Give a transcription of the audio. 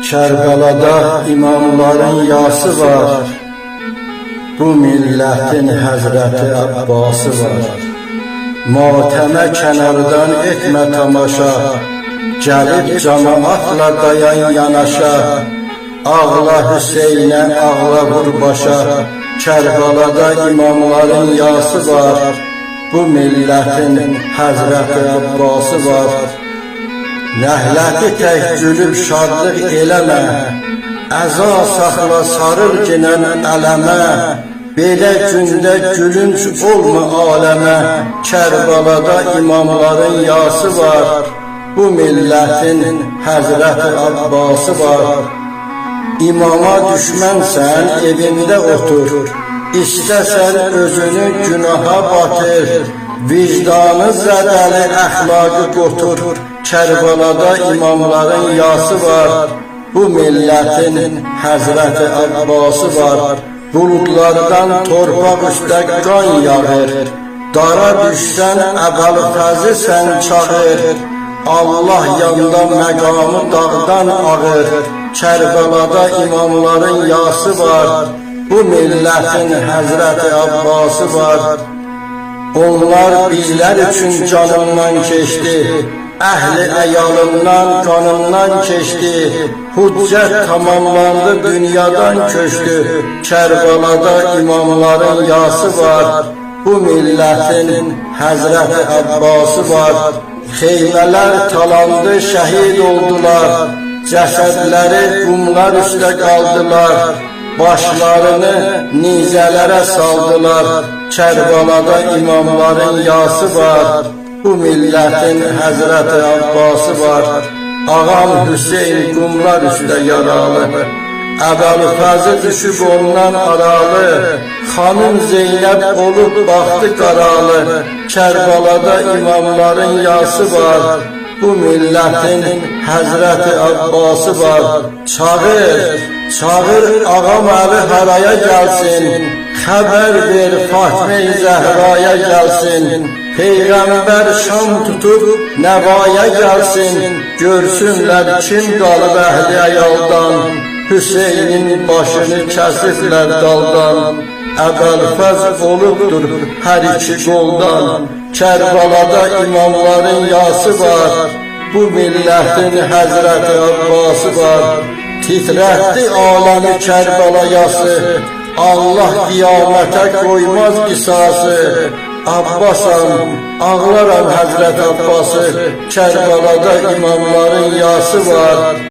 Kərbalada imamların yası var, bu milletin Həzrəti Abbası var. Matəmə kənardan etmə tamaşa, gəlib cemaatla dayan yanaşa. Ağla Hüseynə, ağla vur başa, Kərbalada imamların yası var, bu milletin Həzrəti Abbası var. Nəhləti tək gülüb şadlıq eləmə, əza saxla sarıl ginən ələmə. Belə gündə gülünç olma aləmə, Kərbalada imamların yası var, bu milletin Həzrəti Abbası var. İmama düşmənsən evində otur, İstəsən özünü günaha batır, vicdanı zədəli əxlaqı qotur. Kərbalada imamların yası var, bu milletin Həzrəti Abbası var. Buludlardan torpaq üstə qan yağır, dara düşsən Əbəlfəzi sən çağır. Allah yanda məqamı dağdan ağır, Kərbalada imamların yası var, bu milletin Həzrəti Abbası var. Onlar bizlər üçün canından keçdi, əhli əyalından, qanından keçdi. Hüccət tamamlandı, dünyadan köçdü, Kərbalada imamların yası var, bu milletin Həzrəti Abbası var. Xeymələr talandı, şəhid oldular, cəsədləri qumlar üstə qaldılar. Başlarını nizələrə saldılar, Kərbalada imamların yası var, bu milletin Həzrəti Abbası var. Ağam Hüseyn qumlar üstə yaralı, Əbəlfəzi düşüb ondan aralı. Xanım Zeynəb olub baxdı qaralı, Kərbalada imamların yası var, bu milletin Həzrəti Abbası var. Çağır, çağır ağam Əli haraya gəlsin, xəbər ver Fatmə-i Zəhraya gəlsin. Peyğəmbər şam tutub nəvaya gəlsin, görsünlər kim qalıb əhli əyaldan. Hüseynin başını kəsiblər daldan, Əbəlfəz olubdur hər iki qoldan. Kərbalada imamların yası var, bu milletin Həzrəti Abbası var. Titrətdi aləmi Kərbala yası, Allah qiyamətə qoymaz qisası. Abbasam, ağlaram Həzrət Abbası, Kərbalada imamların yası var.